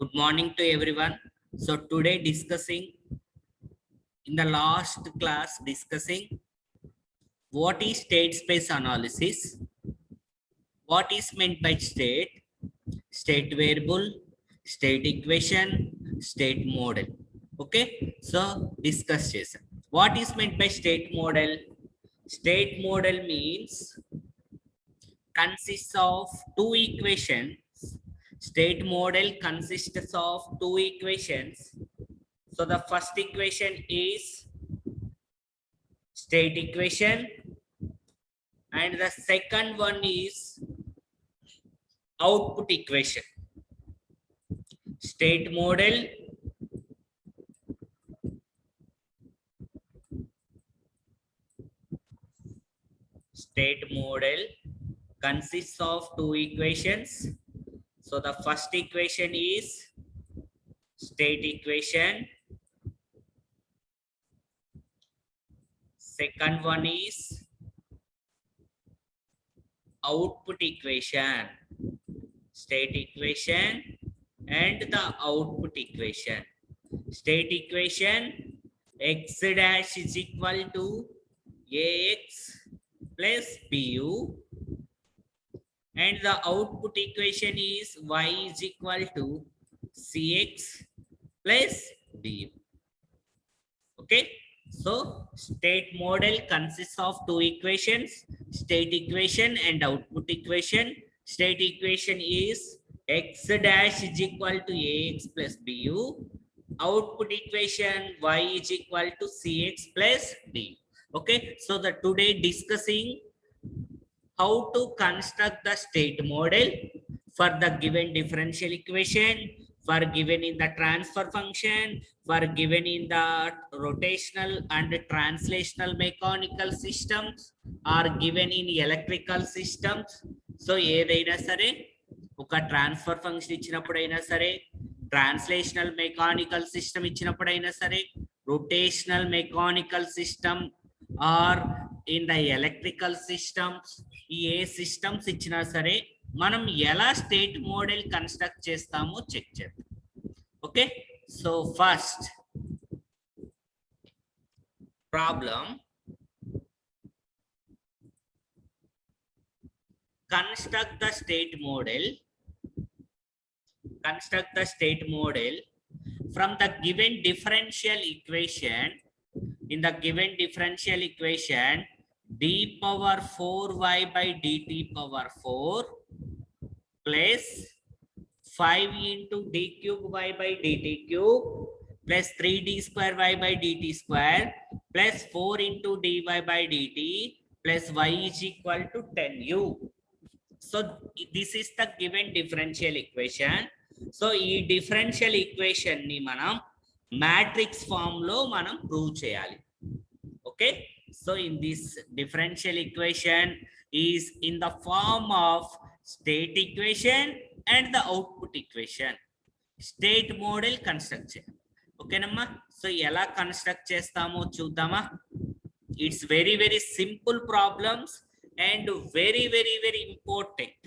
Good morning to everyone. So today discussing in the last class discussing what is state space analysis, what is meant by state variable, state equation, state model. Okay, so discuss this. What is meant by state model? State model means consists of two equations. State model consists of two equations. So the first equation is state equation and the second one is output equation. State model consists of two equations. So the first equation is state equation. Second one is output equation. State equation and the output equation. State equation, x dash is equal to ax plus bu, and the output equation is y is equal to cx plus du. Okay, so state model consists of two equations, state equation and output equation. State equation is x dash is equal to ax plus bu. Output equation y is equal to cx plus d. Okay, so the today discussing how to construct the state model for the given differential equation, for given in the transfer function, for given in the rotational and translational mechanical systems, or given in electrical systems. So ఏదైనా సరే ఒక transfer function ఇచ్చినప్పుడైనా సరే, translational mechanical system ఇచ్చినప్పుడైనా సరే, rotational mechanical system or in the electrical systems, A systems ఇచ్చినా సరే మనం ఎలా state model construct చేస్తామో చెక్ చేద్దాం. Okay, so first problem, construct the state model from the given differential equation. In the given differential equation, d power 4y by dt power 4 plus 5 into d cube y by dt cube plus 3d square y by dt square plus 4 into dy by dt plus y is equal to 10u. So this is the given differential equation. So ఈ differential equation ని మనం matrix form లో మనం prove చేయాలి. Okay, so in this differential equation is in the form of state equation and the output equation. State model construct చేయాలి. ఓకేనమ్మా, so ఎలా construct చేస్తామో చూద్దామా. It's very very simple problems and very important.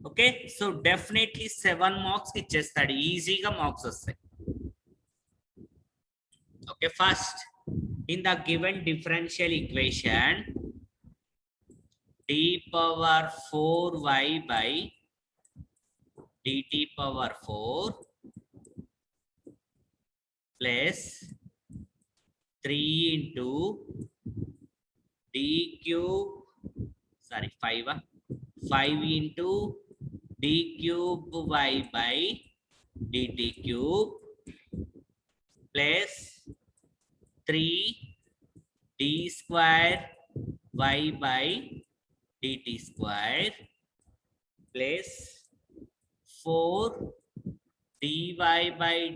Okay, so definitely 7 marks ఇచ్చేస్తాడు, ఈజీగా marks వస్తాయి. Okay, first in the given differential equation, d power 4y by dt power 4 plus 3 into d cube 5 into d cube y by dt cube plus 3 d square y by dt square plus 4 dy by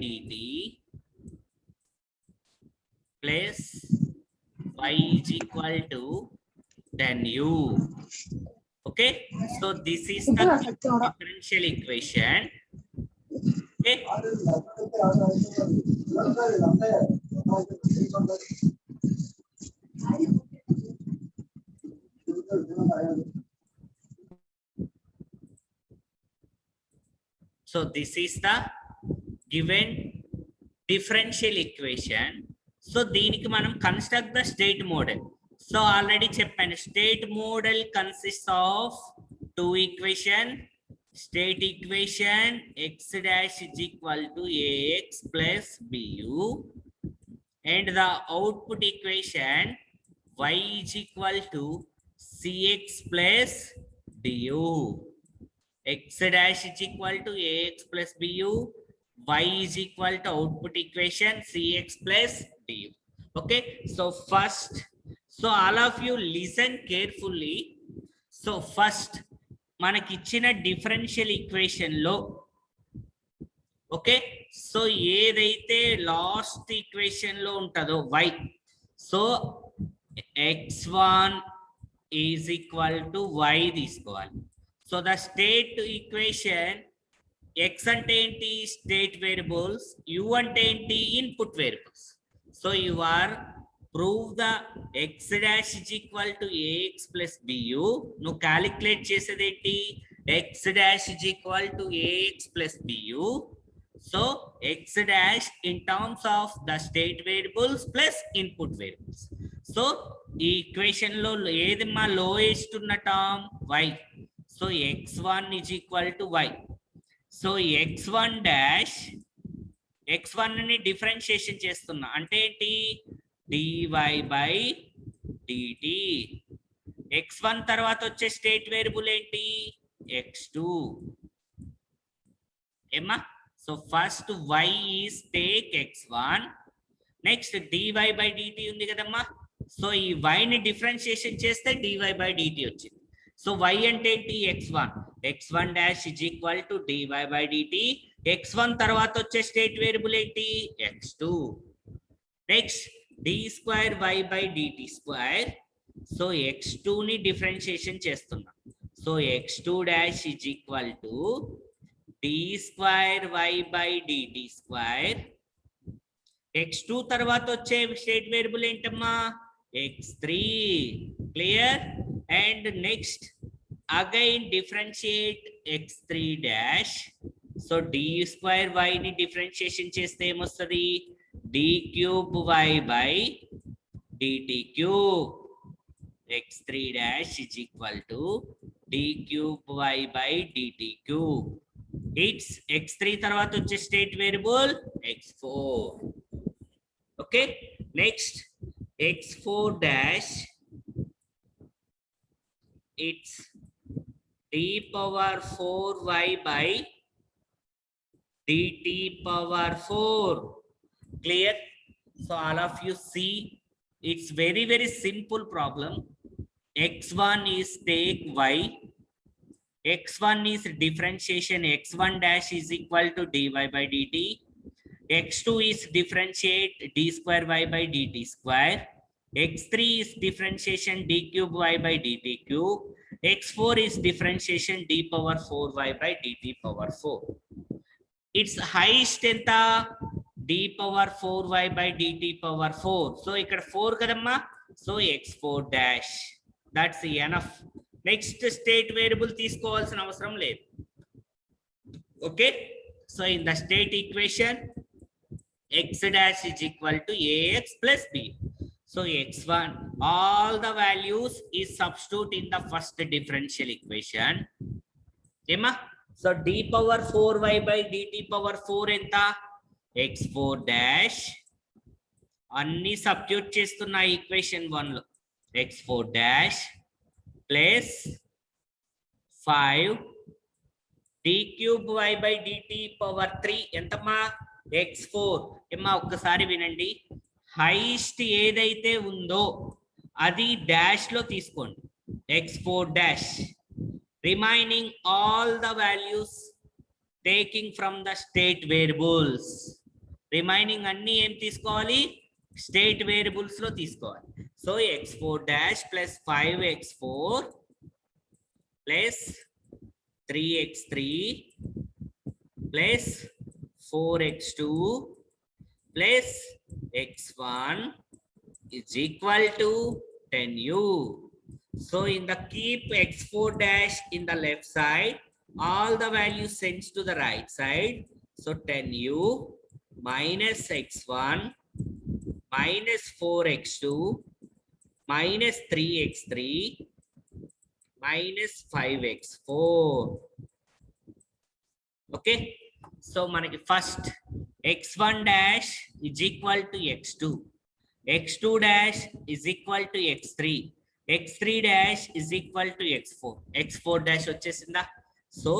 dt plus y is equal to 10u. Okay, so this is the differential equation. Okay, so this is the given differential equation. So దీనికి మనం construct the state model. So already చెప్పాను, state model consists of two equation. State equation x dash is equal to ax plus bu, and the output equation y is equal to cx plus du. X dash is equal to ax plus bu, y is equal to output equation cx plus du. Okay, so first, so all of you listen carefully. So first మనకి ఇచ్చిన differential equation లో, okay, so ఏదైతే last equation లో ఉంటుందో y, so x1 is equal to y తీసుకోవాలి. So the state equation, x అంటే ఏంటి state variables, u అంటే ఏంటి input variables. So you are prove the x dash is equal to ax plus bu. నువ్వు calculate చేసేది ఏంటి, x dash is equal to ax plus bu. So x dash in terms of the state variables plus input variables. So ఈ equation లో ఏది మా lowest ఉన్న term y. So x1 is equal to y. So x1 dash, x1 ని differentiation చేస్తున్నా అంటే ఏంటి, dy by dt. x1 తర్వాత వచ్చే స్టేట్ వేరియబుల్ ఏంటి, x2 ఏమా. So first y is take x1, next dy by dt ఉంది కదమ్మా. సో ఈ y ని డిఫరెన్షియేషన్ చేస్తే dy by dt వచ్చింది. సో y అంటే ఏంటి x1, x1 dash is equal to dy by dt. x1 తర్వాత వచ్చే స్టేట్ వేరియబుల్ ఏంటి, x2. Next d square y by dt square. So x2 ని డిఫరెన్షియేషన్ చేస్తున్నా. So x2 dash is equal to d square y by dt square. x2 తర్వాత వచ్చే state variable ఏంటమ్మా, x3. Clear. And next again differentiate x3 dash. So d square y ని differentiation చేస్తే ఏమొస్తుంది, d cube y by dt cube. x3 dash is equal to d cube y by dt cube. It's x3 తర్వాత వచ్చే state variable x4. Okay, next x4 dash, it's d power 4y by dt power 4. Clear? So all of you see, it's very simple problem. x1 is take y, x1 is differentiation, x1 dash is equal to dy by dt. x2 is differentiate d square y by dt square. x3 is differentiation d cube y by dt cube. x4 is differentiation d power 4y by dt power 4. Its highest ఎంత, d power 4y by dt power 4. So ఇక్కడ 4 కదమ్మా. So x4 dash, that's enough. Next state variable తీసుకోవాల్సిన అవసరం లేదు. Okay, so in the state equation x dash is equal to ax plus b. So x1, all the values is substitute in the first differential equation. ఏమా. So d power 4y by dt power 4 ఎంత, x4 dash. అన్ని substitute చేస్తున్న equation 1 లో, x4 dash plus 5 d cube y by dt power 3 ఎంతమ్మా, x4. ఏమా ఒక్కసారి వినండి, highest ఏదైతే ఉందో అది డాష్ లో తీసుకోండి, x4 dash. Remaining all the values taking from the state variables. Remaining అన్ని ఏం తీసుకోవాలి, స్టేట్ వేరియబుల్స్ లో తీసుకోవాలి. So x4 dash plus 5x4 plus 3x3 plus 4x2 plus x1 is equal to 10u. So in the keep x4 dash in the left side, all the values sends to the right side. So 10u minus x1 minus 4x2 minus 3x3 minus 5x4. Okay, so manaki first x1 dash is equal to x2, x2 dash is equal to x3, x3 dash is equal to x4, x4 dash వచ్చేసిందా. So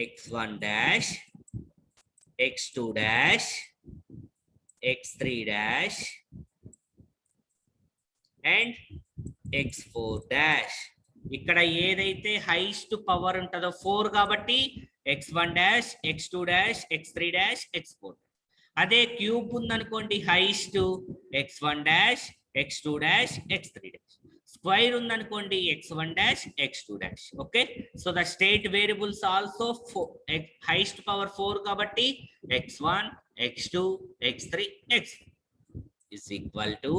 x1 dash, x2 dash, x3 dash and x4 dash. ఇక్కడ ఏదైతే highest power ఉంటుందో 4 కాబట్టి x1 dash, x2 dash, x3 dash, x4. అదే cube ఉందనుకోండి highest x1 dash, x2 dash, x3 dash. Square ఉందనుకోండి x1 dash, x2 dash. Okay, so the state variables also highest power 4 కాబట్టి x1, x2, x3, x4 is equal to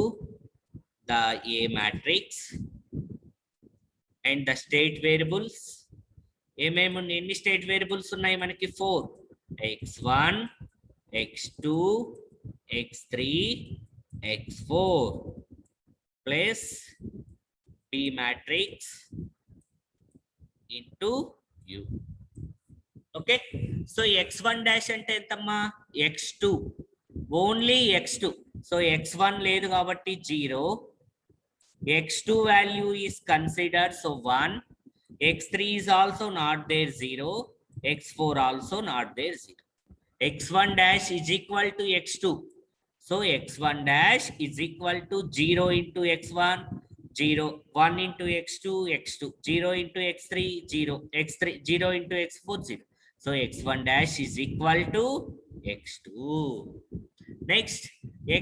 the A matrix. And the state variables ఏమేమి ఎన్ని state variables ఉన్నాయి మనకి 4, x1, x2, x3, x4 plus B matrix into U. Okay, so x1 dash అంటే ఎంతమ్మా x2, only x2. So x1 లేదు కాబట్టి 0, x2 value is considered, so 1, x3 is also not there, 0, x4 also not there, 0. x1 dash is equal to x2, so x1 dash is equal to 0 into x1, 0, 1 into x2, x2, 0 into x3, 0, x3, 0 into x4, 0. So x1 dash is equal to x2. Next,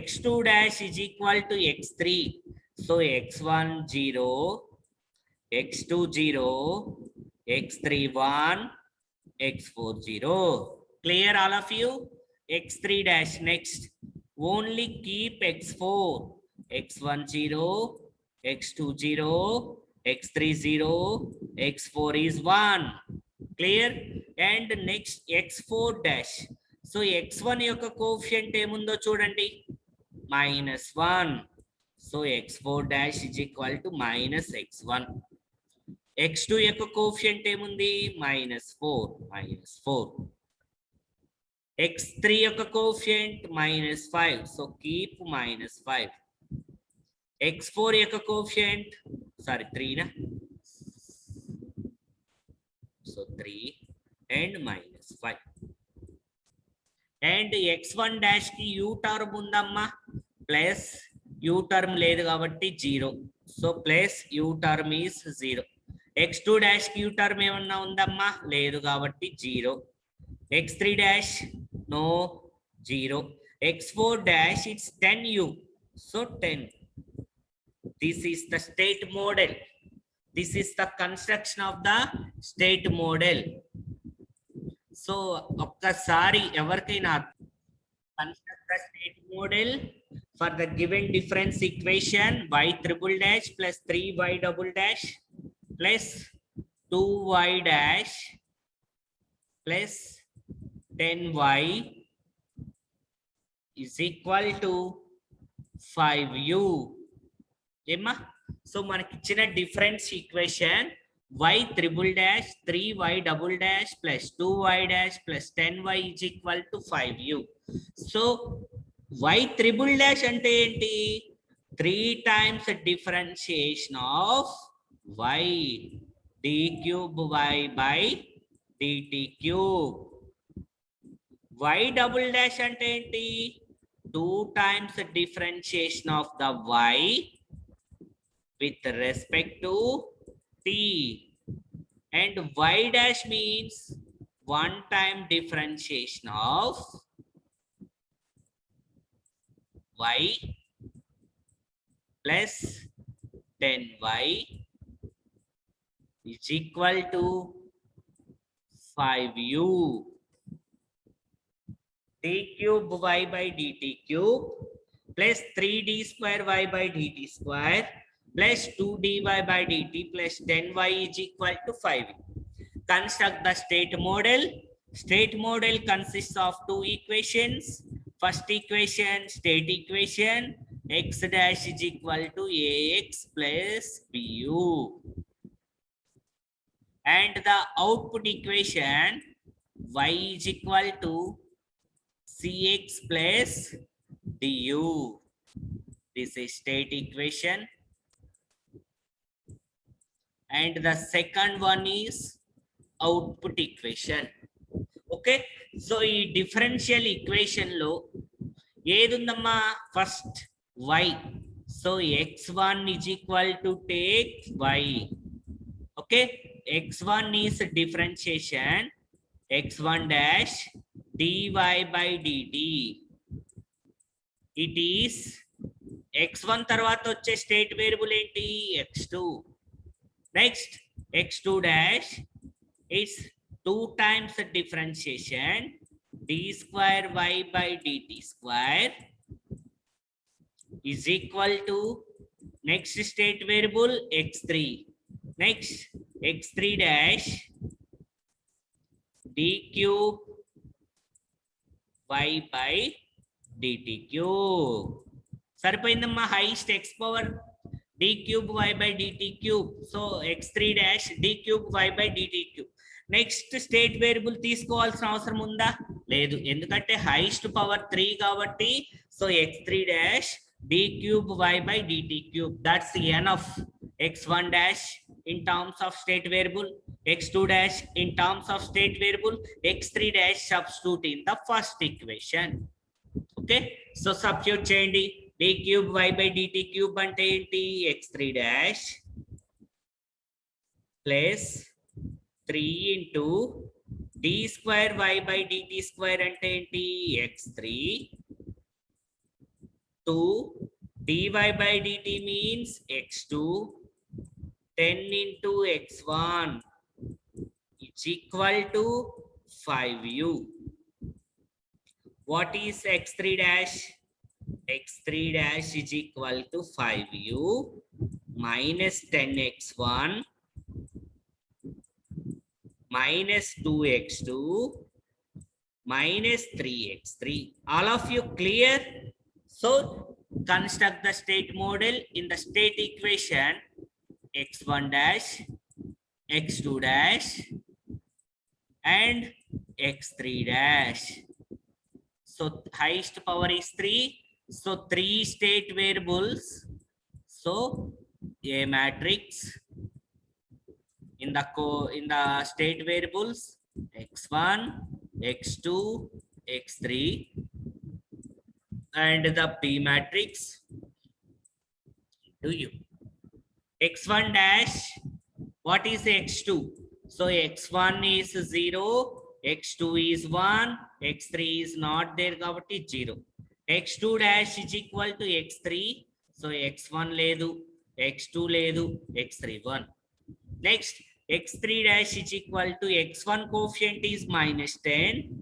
x2 dash is equal to x3. So x1 0, x2 0, x3 1, x4 0. Clear all of you? x3 dash next. Only keep x4. x1 0, x2 0, x3 0, x4 is 1. Clear? And next x4 dash. So x1 యొక్క coefficient ఏముందో చూడండి -1. So x4 dash is equal to minus x1. x2 యొక్క coefficient ఏముంది -4. x3 యొక్క coefficient -5. So keep -5. x4 యొక్క coefficient 3 na. So 3 and -5. And x1 dash ki u term undamma plus u term లేదు కాబట్టి 0. So plus u term is 0. x2 dash కి u term ఏమన్నా ఉందమ్మా లేదు కాబట్టి 0. x3 dash no 0. x4 dash it's 10u, so 10. This is the state model. This is the construction of the state model. So ఒక్కసారి ఎవరికైనా construct the state model for the given difference equation y triple dash plus 3y double dash plus 2y dash plus 10y is equal to 5u. Emma, so మనకి ఇచ్చిన difference equation y triple dash 3y double dash plus 2y dash plus 10y is equal to 5u. So y triple dash అంటే ఏంటి 3 times differentiation of y d cube y by dt cube. y double dash అంటే ఏంటి 2 times differentiation of the y with respect to t, and y dash means 1 time differentiation of y plus 10y is equal to 5u. d cube y by dt cube plus 3d square y by dt square plus 2dy by dt plus 10y is equal to 5. Construct the state model. State model consists of two equations. First equation, state equation, x dash is equal to ax plus bu. And the output equation, y is equal to cx plus du. This is state equation. And the second one is output equation. Okay, so ఈ differential equation లో ఏదుందమ్మా first y, so x1 is equal to take y. Okay, x1 is differentiation x1 dash dy by dt. It is x1 తర్వాత వచ్చే state variable ఏంటి x2. Next x2 dash is 2 times the differentiation d square y by dt square is equal to next state variable x3. Next x3 dash d cube y by dt cube. సరిపోయిందమ్మా, highest x power d cube y by dt cube. So x3 dash d cube y by dt cube. Next state variable తీసుకోవాల్సిన అవసరం ఉందా? లేదు, ఎందుకంటే highest power 3 కాబట్టి. So x3 dash d cube y by dt cube. That's enough. x1 dash in terms of state variable, x2 dash in terms of state variable, x3 dash substitute in the first equation. Okay, so substitute చేయండి. d cube y by dt cube అంటే ఏంటి? x3 dash plus 3 into d square y by dt square అంటే ఏంటి? x3 2 dy by dt means x2 10 into x1 is equal to 5u. What is x3 dash? x3 dash is equal to 5u minus 10x1 minus 2x2 minus 3x3. All of you clear? So construct the state model. In the state equation, x1 dash, x2 dash and x3 dash. So highest power is 3. So 3 state variables. So a matrix in the state variables x1, x2, x3 and the p matrix to u. x1 dash, what is x2? So x1 is 0, x2 is 1, x3 is not there kabatti 0. x2 dash is equal to x3. So x1 ledu, x2 ledu, x3 1. Next x3 dash is equal to x1 coefficient is minus 10,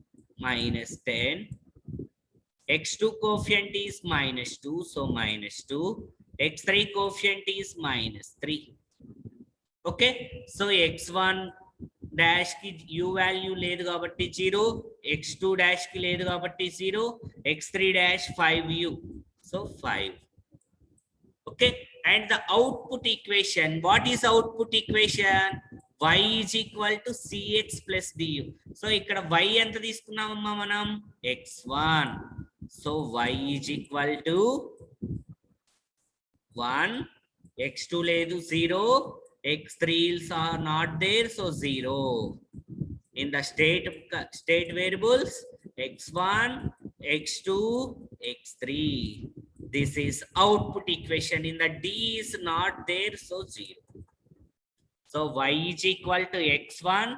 x2 coefficient is minus 2, so minus 2, x3 coefficient is minus 3. Okay, so x1 dash ki u value ledu kabatti 0, x2 dash ki ledu kabatti 0, x3 dash 5u, so 5. Okay, and the output equation, what is output equation? Y is equal to cx plus du. So ikkada y enta తీసుకున్నామమ్మా మనం? x1. So y is equal to 1, x2 ledu 0, x3s are not there, so 0. In the state variables x1, x2, x3. This is output equation. In the d is not there, so 0. So y is equal to x1.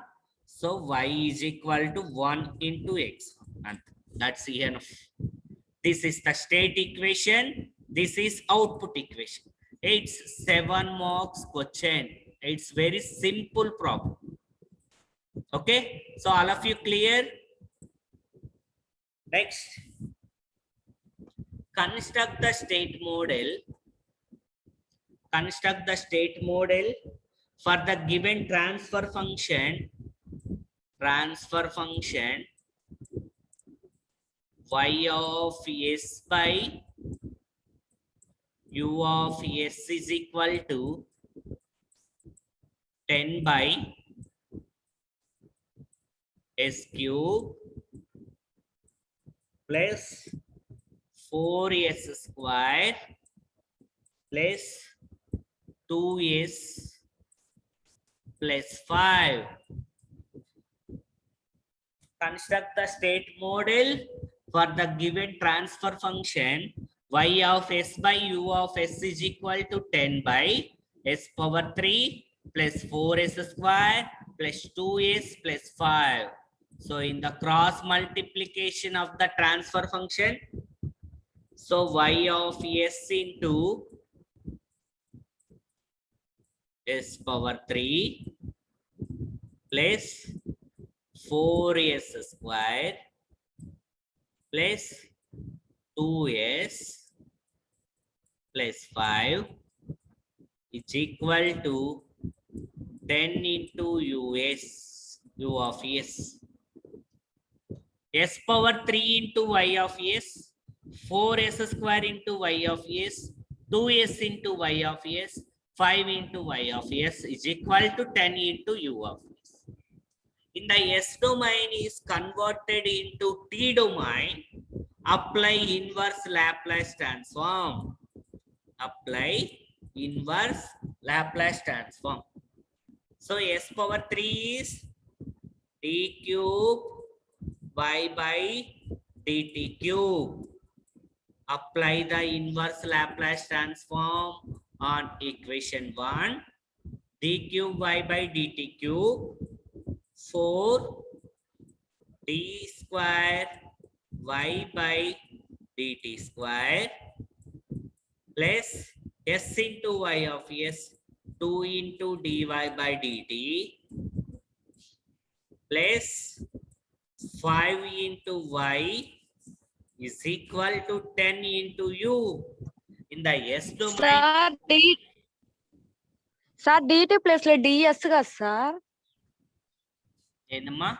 So y is equal to 1 into x1. And that's enough. This is the state equation. This is output equation. It's 7 marks question. It's very simple problem. Okay, so all of you clear? Next, construct the state model. Construct the state model for the given transfer function transfer function y of s by u of s is equal to 10 by s cube plus 4s square plus 2s plus 5. Construct the state model for the given transfer function y of s by u of s is equal to 10 by s power 3 plus 4s square plus 2s plus 5. So in the cross multiplication of the transfer function, so y of s into s power 3 plus 4s square plus 2s plus 5 is equal to 10 into u of s. S power 3 into y of s, 4s square into y of s, 2s into y of s, 5 into y of s is equal to 10 into u of s. In the S domain is converted into T domain, apply inverse Laplace transform. Apply inverse Laplace transform. So s power 3 is d cube y by dt cube. Apply the inverse Laplace transform on equation 1. d cube y by dt cube 4 d square y by dt square plus s into y of s 2 into dy by dt plus 5 into y is equal to 10 into u. In the s domain, sir dt place లో ds కదా sir? ఏందమ్మా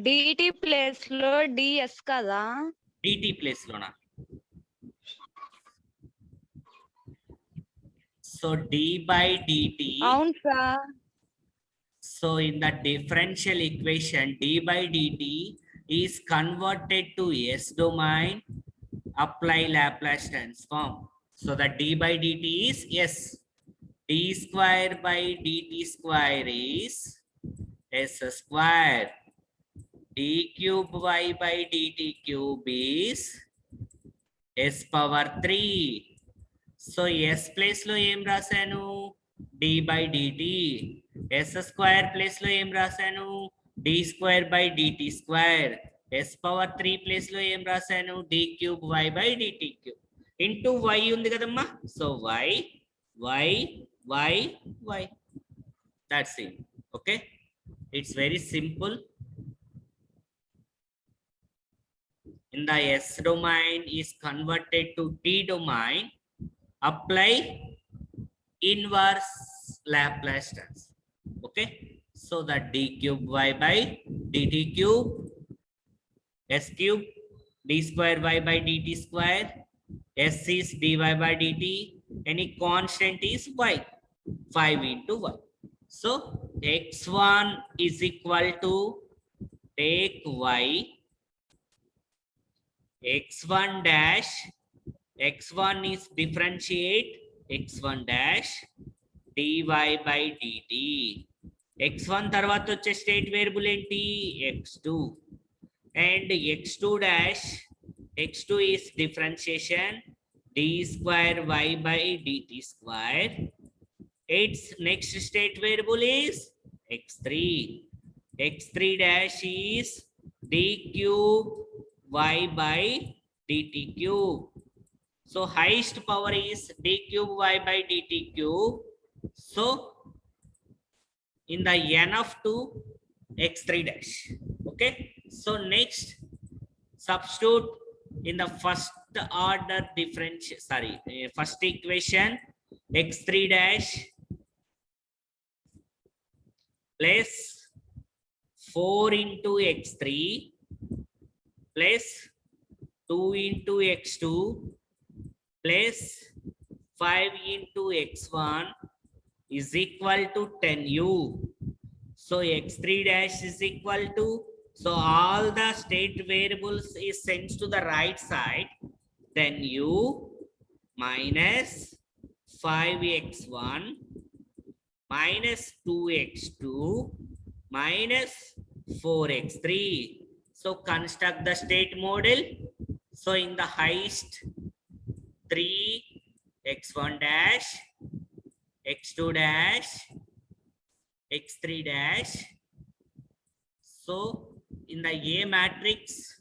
dt place లో ds కదా? dt place లోనా? So d by dt. అవును sir. So in the differential equation, d by dt is converted to s domain. Apply Laplace transform. So the d by dt is s. d square by dt square is s square. d cube y by dt cube is s power 3. So s place lo em rasanu d by dt. s square place lo em rasanu d square by dt square. s power 3 place lo em rasanu d cube y by dt cube into y undi kadamma. So y y y y. That's it. Okay, it's very simple. In the s domain is converted to t domain, apply inverse Laplace transform. Okay, so that d cube y by dt cube s cube d square y by dt square, s is dy by dt, any constant is y, 5 into y. So x1 is equal to, take y, x1 dash, x1 is differentiate x1 dash dy by dt. x1 తర్వాత వచ్చే state variable ఏంటి? x2. and x2 dash, x2 is differentiation d square y by dt square. Its next state variable is x3. x3 dash is d cube y by dt cube. So highest power is d cube y by dt cube. So in the n of 2, x3 dash. Okay, so next substitute in the first order differential, first equation, x3 dash plus 4 into x3 plus 2 into x2 plus 5 into x1 is equal to 10u. So x3 dash is equal to, so all the state variables is sent to the right side, then u minus 5x1 minus 2x2 minus 4x3. So construct the state model. So in the highest 3 x1 dash, x2 dash, x3 dash. So in the A matrix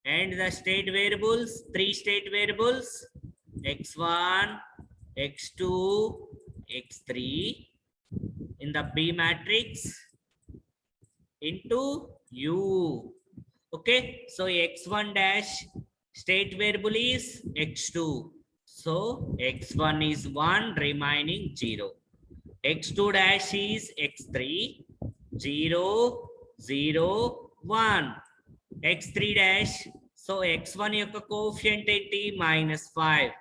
and the state variables, 3 state variables, x1, x2, x3 in the B matrix into U. Okay, so x1 dash state variable is x2. So x1 is 1, remaining 0. x2 dash is x3, 0, 0, 1. x3 dash, so x1 యొక్క coefficient ఏంటి? -5.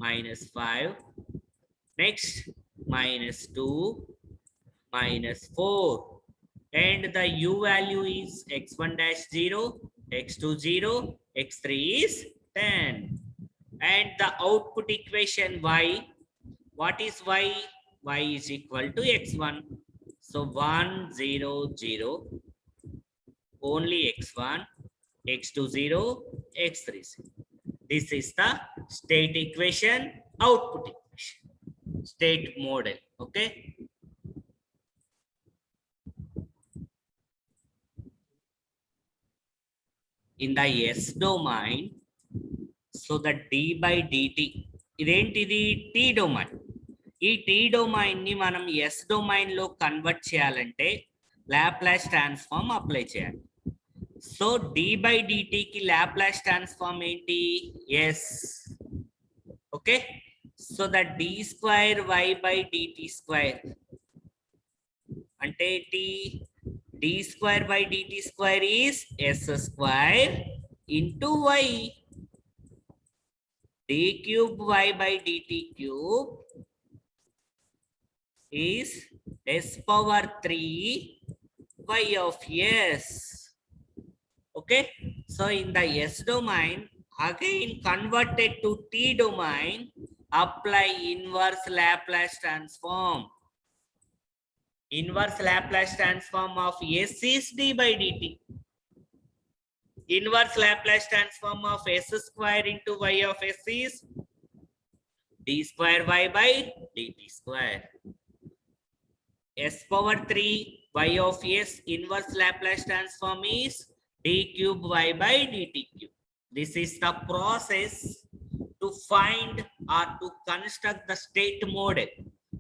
-5. Next, -2, -4. And the u value is x1 dash 0, x2 0, x3 is 10. And the output equation y, what is y? Y is equal to x1. So 1, 0, 0, only x1, x2 0, x3 0. This is the state equation, output equation, state model. Okay. In the S domain, so the d by dt, ఇదేంటిది t domain. ఈ t domain ని మనం S domain లో convert చేయాలంటే Laplace transform apply చేయాలి. So d by dt కి Laplace transform ఏంటి? S. Okay, so the d square y by dt square అంటే ఏంటి? d square by dt square is s square into y. d cube y by dt cube is s power 3 y of s. Okay, so in the S domain, again converted to t domain, apply inverse Laplace transform. Inverse Laplace transform of S is d by dt. Inverse Laplace transform of s square into y of s is d square y by dt square. S power 3 y of s inverse Laplace transform is d cube y by dt cube. This is the process to find or to construct the state model.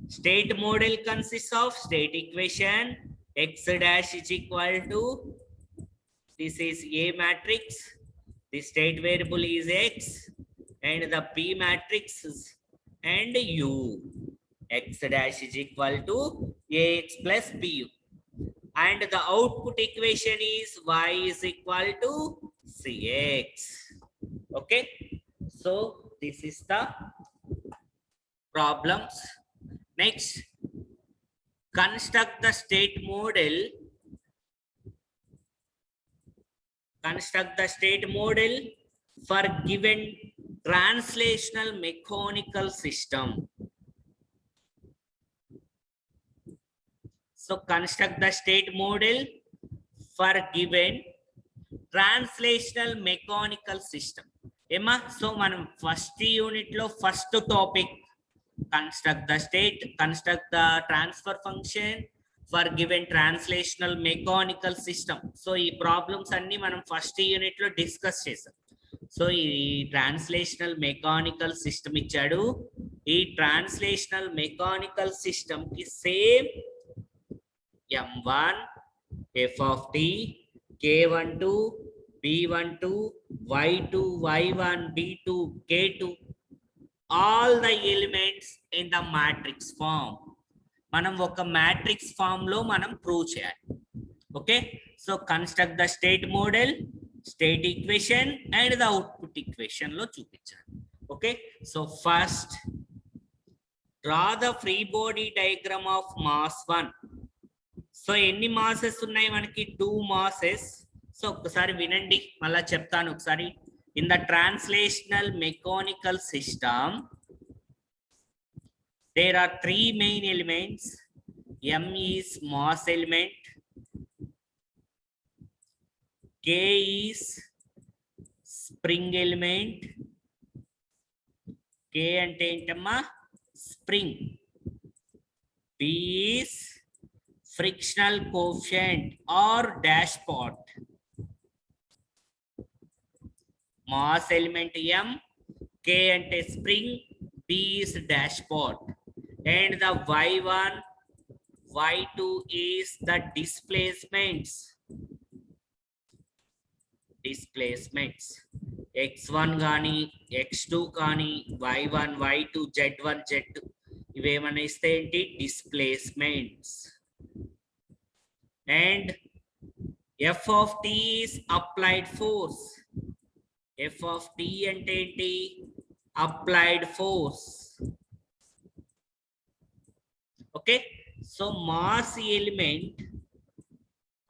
State model consists of state equation, x dash is equal to, this is A matrix, the state variable is x, and the B matrix is, and u. X dash is equal to ax plus bu. And the output equation is y is equal to cx. Okay, so this is the problems. Next, construct the state model. Construct the state model for given translational mechanical system. So construct the state model for given translational mechanical system. Emma, so manam first unit lo first topic, construct the state, construct the transfer function for given translational mechanical system. So ఈ problems అన్ని మనం first unit లో discuss చేసాం. So ఈ translational mechanical system ఇచ్చాడు. ఈ translational mechanical system కి same m1 f of t, k12, b12, y2, y1, b2, k2, all the elements in the matrix form. మనం ఒక మ్యాట్రిక్స్ ఫామ్ లో మనం ప్రూవ్ చేయాలి. Okay, so construct the state model, state equation and the output equation లో చూపించాలి. Okay, so first draw the free body diagram of mass 1. So ఎన్ని masses ఉన్నాయి మనకి? 2 మాసెస్. సో ఒకసారి వినండి, మళ్ళా చెప్తాను ఒకసారి. In the translational mechanical system there are 3 main elements. M is mass element, K is spring element, K ante entamma spring, P is frictional coefficient or dashpot. Mass element M, K ante spring, P is dashpot, and the y1 y2 is the displacements x1 గాని x2 కానీ y1 y2 z1 z2 ఇవేమన్నా ఇస్తే ఏంటి? Displacements. And f of t is applied force. f of t అంటే ఏంటి? applied force. Okay, so mass element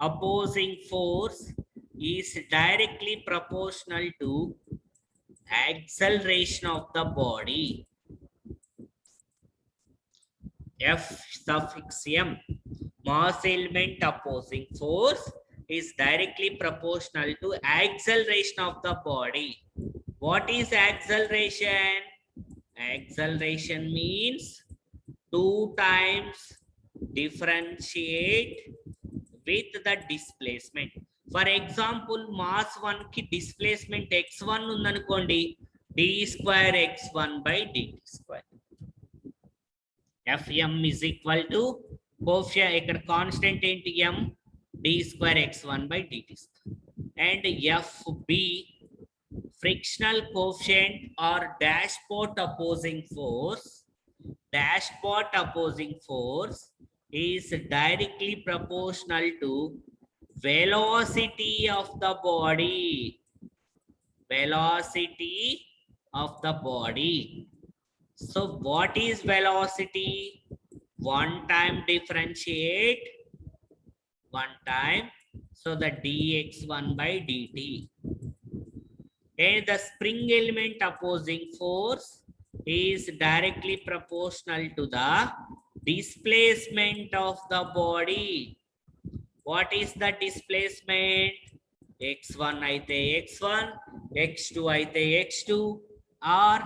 opposing force is directly proportional to acceleration of the body. F suffix m, mass element opposing force is directly proportional to acceleration of the body. What is acceleration? Acceleration means 2 times differentiate with the displacement. For example, mass 1 ki displacement x1 undanukondi, d square x1 by dt square. Fm is equal to coefficient ikkada constant enti m, d square x1 by dt square, and Fb frictional coefficient or dashpot opposing force. Dashpot opposing force is directly proportional to velocity of the body. Velocity of the body. So what is velocity? One time differentiate, one time, so the dx1 by dt. And the spring element opposing force is directly proportional to the displacement of the body. What is the displacement? x1 aithe x1, x2 aithe x2, or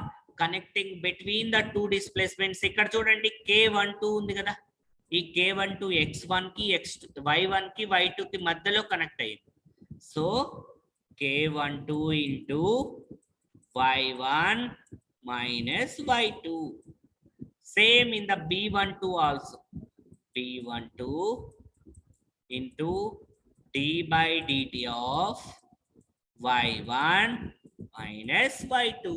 connecting between the two displacements. Ikkada chudandi k12 undi kada, ee k12 x1 ki x2 y1 ki y2 ki madhyalo connect ayyindi. So k12 into y1 minus y2. Same in the b12 also. b12 into d by dt of y1 minus y2.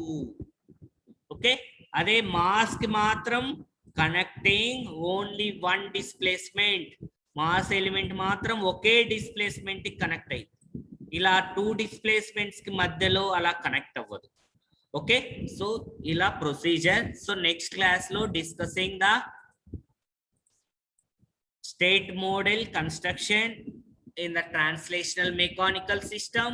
Okay, ade mass ki matram connecting only one displacement. Mass element matram oke displacement ki connect ayi, ila 2 displacements ki madhyalo ala connect avvadu. Okay, so ila procedure. So next class lo discussing the state model construction in the translational mechanical system.